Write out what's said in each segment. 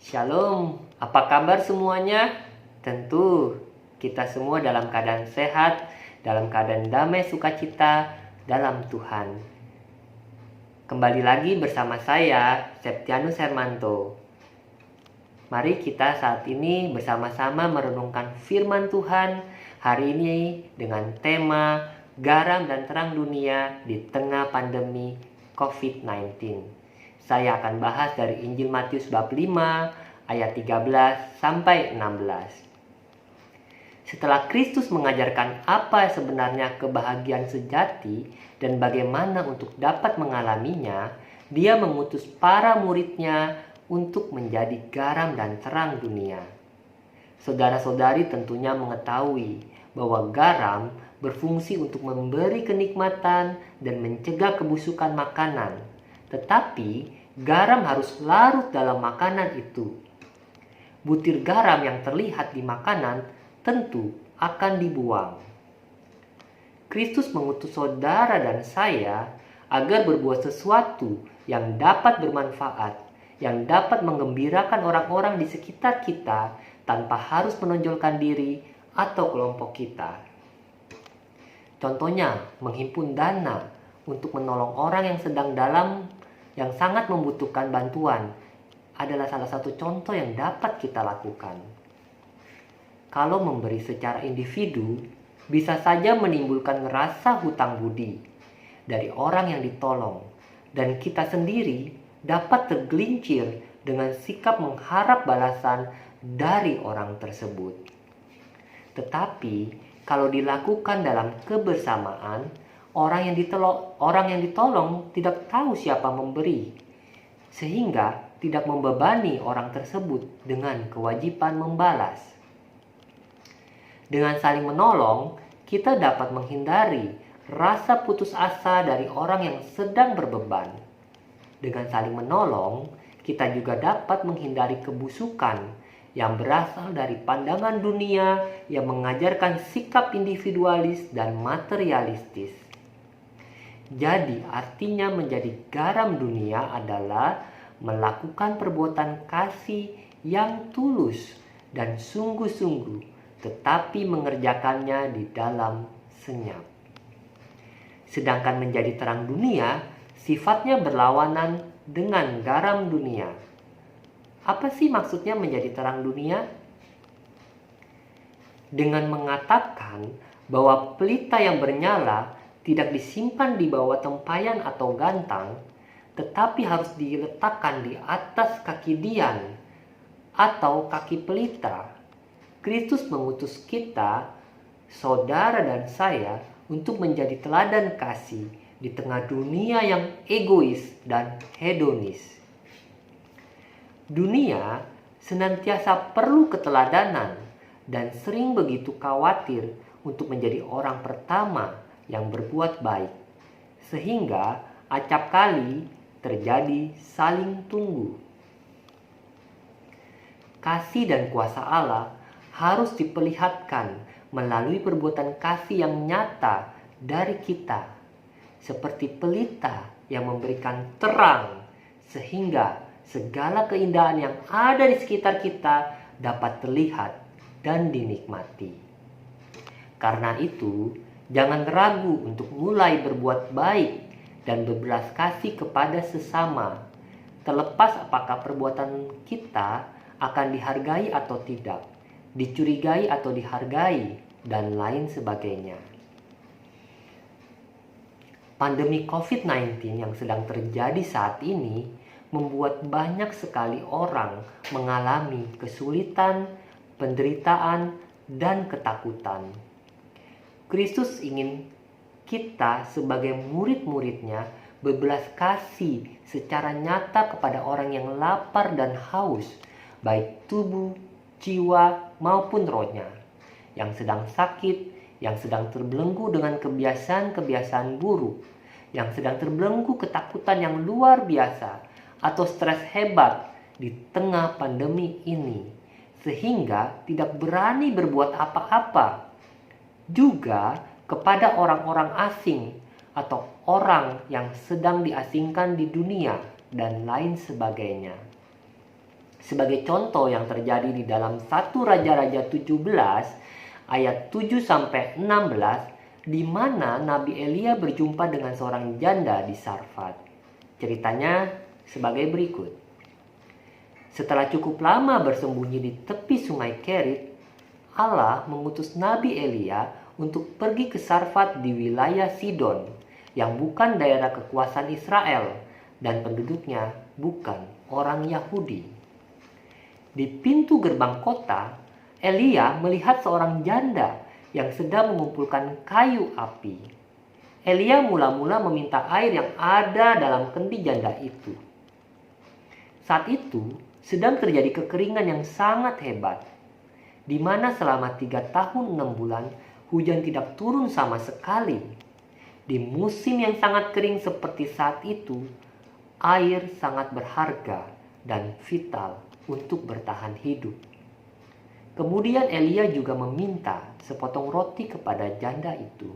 Shalom, apa kabar semuanya? Tentu kita semua dalam keadaan sehat, dalam keadaan damai sukacita dalam Tuhan. Kembali lagi bersama saya, Septianus Hermanto. Mari kita saat ini bersama-sama merenungkan firman Tuhan hari ini dengan tema garam dan terang dunia di tengah pandemi COVID-19. Saya akan bahas dari Injil Matius bab 5 ayat 13 sampai 16. Setelah Kristus mengajarkan apa sebenarnya kebahagiaan sejati dan bagaimana untuk dapat mengalaminya, Dia mengutus para muridnya untuk menjadi garam dan terang dunia. Saudara-saudari tentunya mengetahui bahwa garam berfungsi untuk memberi kenikmatan dan mencegah kebusukan makanan. Tetapi garam harus larut dalam makanan itu. Butir garam yang terlihat di makanan tentu akan dibuang. Kristus mengutus saudara dan saya agar berbuat sesuatu yang dapat bermanfaat, yang dapat menggembirakan orang-orang di sekitar kita tanpa harus menonjolkan diri atau kelompok kita. Contohnya, menghimpun dana untuk menolong orang yang sangat membutuhkan bantuan adalah salah satu contoh yang dapat kita lakukan. Kalau memberi secara individu, bisa saja menimbulkan rasa hutang budi dari orang yang ditolong, dan kita sendiri dapat tergelincir dengan sikap mengharap balasan dari orang tersebut. Tetapi, kalau dilakukan dalam kebersamaan, orang yang ditolong tidak tahu siapa memberi, sehingga tidak membebani orang tersebut dengan kewajiban membalas. Dengan saling menolong, kita dapat menghindari rasa putus asa dari orang yang sedang berbeban. Dengan saling menolong, kita juga dapat menghindari kebusukan yang berasal dari pandangan dunia yang mengajarkan sikap individualis dan materialistis. Jadi artinya menjadi garam dunia adalah melakukan perbuatan kasih yang tulus dan sungguh-sungguh, tetapi mengerjakannya di dalam senyap. Sedangkan menjadi terang dunia sifatnya berlawanan dengan garam dunia. Apa sih maksudnya menjadi terang dunia? Dengan mengatakan bahwa pelita yang bernyala tidak disimpan di bawah tempayan atau gantang, tetapi harus diletakkan di atas kaki dian atau kaki pelita. Kristus mengutus kita, saudara dan saya, untuk menjadi teladan kasih di tengah dunia yang egois dan hedonis. Dunia senantiasa perlu keteladanan dan sering begitu khawatir untuk menjadi orang pertama yang berbuat baik, sehingga acap kali terjadi saling tunggu. Kasih dan kuasa Allah harus diperlihatkan melalui perbuatan kasih yang nyata dari kita, seperti pelita yang memberikan terang, sehingga segala keindahan yang ada di sekitar kita dapat terlihat dan dinikmati. Karena itu, jangan ragu untuk mulai berbuat baik dan berbelas kasih kepada sesama, terlepas apakah perbuatan kita akan dihargai atau tidak, dicurigai atau dihargai, dan lain sebagainya. Pandemi COVID-19 yang sedang terjadi saat ini membuat banyak sekali orang mengalami kesulitan, penderitaan, dan ketakutan. Kristus ingin kita sebagai murid-muridnya berbelas kasih secara nyata kepada orang yang lapar dan haus, baik tubuh, jiwa, maupun rohnya, yang sedang sakit, yang sedang terbelenggu dengan kebiasaan-kebiasaan buruk, yang sedang terbelenggu ketakutan yang luar biasa, atau stres hebat di tengah pandemi ini, sehingga tidak berani berbuat apa-apa. Juga kepada orang-orang asing atau orang yang sedang diasingkan di dunia dan lain sebagainya. Sebagai contoh yang terjadi di dalam 1 Raja-Raja 17 ayat 7-16, di mana Nabi Elia berjumpa dengan seorang janda di Sarfat. Ceritanya sebagai berikut. Setelah cukup lama bersembunyi di tepi sungai Kerit, Allah mengutus Nabi Elia untuk pergi ke Sarfat di wilayah Sidon, yang bukan daerah kekuasaan Israel dan penduduknya bukan orang Yahudi. Di pintu gerbang kota, Elia melihat seorang janda yang sedang mengumpulkan kayu api. Elia mula-mula meminta air yang ada dalam kendi janda itu. Saat itu sedang terjadi kekeringan yang sangat hebat, di mana selama 3 tahun 6 bulan hujan tidak turun sama sekali. Di musim yang sangat kering seperti saat itu, air sangat berharga dan vital untuk bertahan hidup. Kemudian Elia juga meminta sepotong roti kepada janda itu.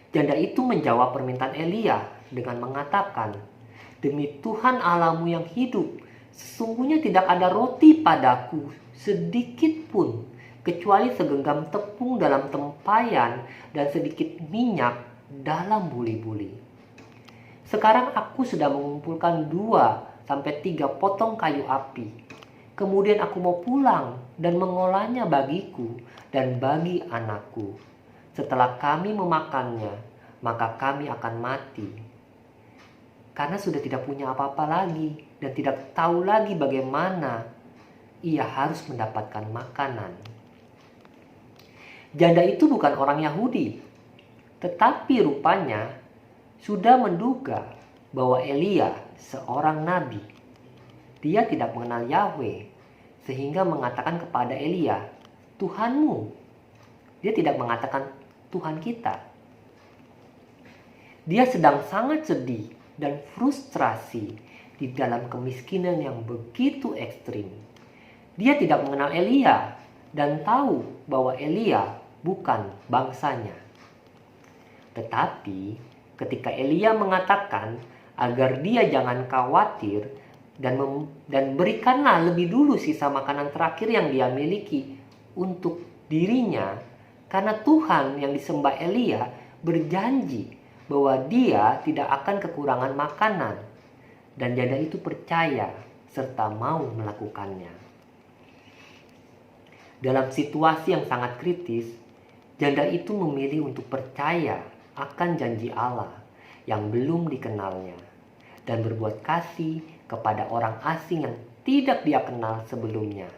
Janda itu menjawab permintaan Elia dengan mengatakan, "Demi Tuhan Allahmu yang hidup, sesungguhnya tidak ada roti padaku sedikit pun, kecuali segenggam tepung dalam tempayan dan sedikit minyak dalam buli-buli. Sekarang aku sudah mengumpulkan 2-3 potong kayu api. Kemudian aku mau pulang dan mengolahnya bagiku dan bagi anakku. Setelah kami memakannya, maka kami akan mati. Karena sudah tidak punya apa-apa lagi dan tidak tahu lagi bagaimana ia harus mendapatkan makanan." Janda itu bukan orang Yahudi, tetapi rupanya sudah menduga bahwa Elia seorang nabi. Dia tidak mengenal Yahweh, sehingga mengatakan kepada Elia, "Tuhanmu." Dia tidak mengatakan Tuhan kita. Dia sedang sangat sedih dan frustrasi di dalam kemiskinan yang begitu ekstrim. Dia tidak mengenal Elia dan tahu bahwa Elia bukan bangsanya. Tetapi ketika Elia mengatakan agar dia jangan khawatir dan berikanlah lebih dulu sisa makanan terakhir yang dia miliki untuk dirinya, karena Tuhan yang disembah Elia berjanji bahwa dia tidak akan kekurangan makanan, dan janda itu percaya serta mau melakukannya. Dalam situasi yang sangat kritis, janda itu memilih untuk percaya akan janji Allah yang belum dikenalnya dan berbuat kasih kepada orang asing yang tidak dia kenal sebelumnya.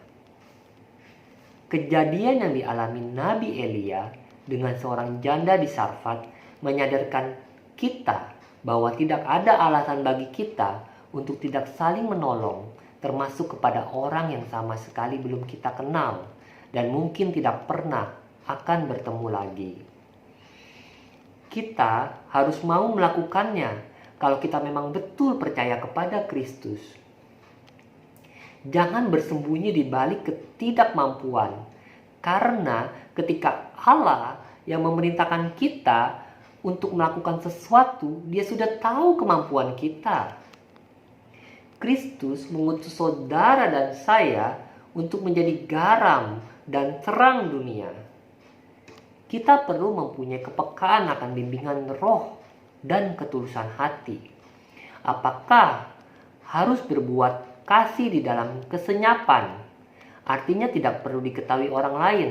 Kejadian yang dialami Nabi Elia dengan seorang janda di Sarfat menyadarkan kita bahwa tidak ada alasan bagi kita untuk tidak saling menolong, termasuk kepada orang yang sama sekali belum kita kenal dan mungkin tidak pernah akan bertemu lagi. Kita harus mau melakukannya kalau kita memang betul percaya kepada Kristus. Jangan bersembunyi di balik ketidakmampuan, karena ketika Allah yang memerintahkan kita untuk melakukan sesuatu, Dia sudah tahu kemampuan kita. Kristus mengutus saudara dan saya untuk menjadi garam dan terang dunia. Kita perlu mempunyai kepekaan akan bimbingan roh dan ketulusan hati. Apakah harus berbuat kasih di dalam kesenyapan? Artinya tidak perlu diketahui orang lain,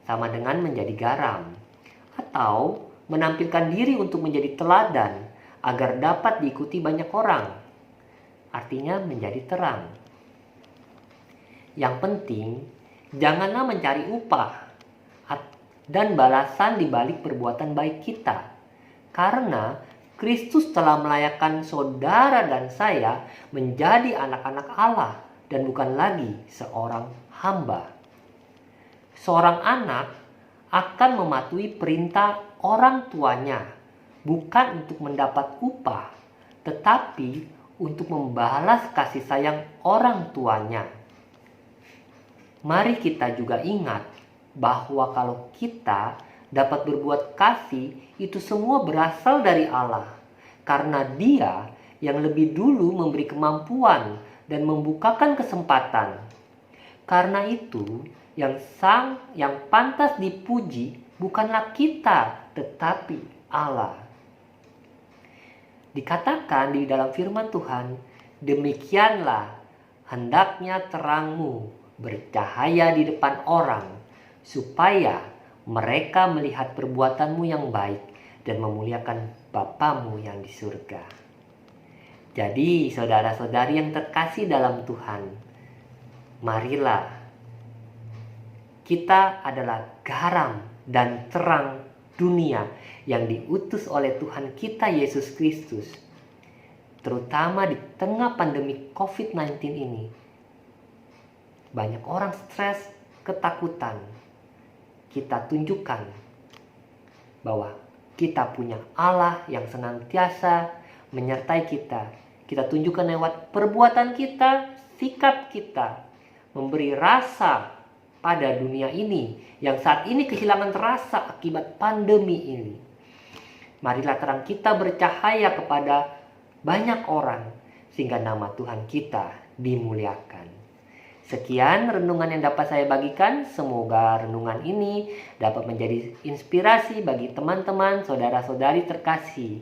sama dengan menjadi garam, atau menampilkan diri untuk menjadi teladan agar dapat diikuti banyak orang, artinya menjadi terang. Yang penting, janganlah mencari upah dan balasan di balik perbuatan baik kita, karena Kristus telah melayakkan saudara dan saya menjadi anak-anak Allah dan bukan lagi seorang hamba. Seorang anak akan mematuhi perintah orang tuanya, bukan untuk mendapat upah, tetapi untuk membalas kasih sayang orang tuanya. Mari kita juga ingat bahwa kalau kita dapat berbuat kasih, itu semua berasal dari Allah, karena Dia yang lebih dulu memberi kemampuan dan membukakan kesempatan. Karena itu, yang pantas dipuji bukanlah kita, tetapi Allah. Dikatakan di dalam firman Tuhan, demikianlah hendaknya terangmu bercahaya di depan orang, supaya mereka melihat perbuatanmu yang baik dan memuliakan Bapamu yang di surga. Jadi saudara-saudari yang terkasih dalam Tuhan, marilah kita adalah garam dan terang dunia yang diutus oleh Tuhan kita Yesus Kristus. Terutama di tengah pandemi COVID-19 ini. Banyak orang stres, ketakutan. Kita tunjukkan bahwa kita punya Allah yang senantiasa menyertai kita. Kita tunjukkan lewat perbuatan kita, sikap kita, memberi rasa pada dunia ini yang saat ini kehilangan rasa akibat pandemi ini. Marilah terang kita bercahaya kepada banyak orang sehingga nama Tuhan kita dimuliakan. Sekian renungan yang dapat saya bagikan. Semoga renungan ini dapat menjadi inspirasi bagi teman-teman, saudara-saudari terkasih.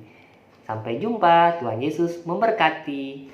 Sampai jumpa, Tuhan Yesus memberkati.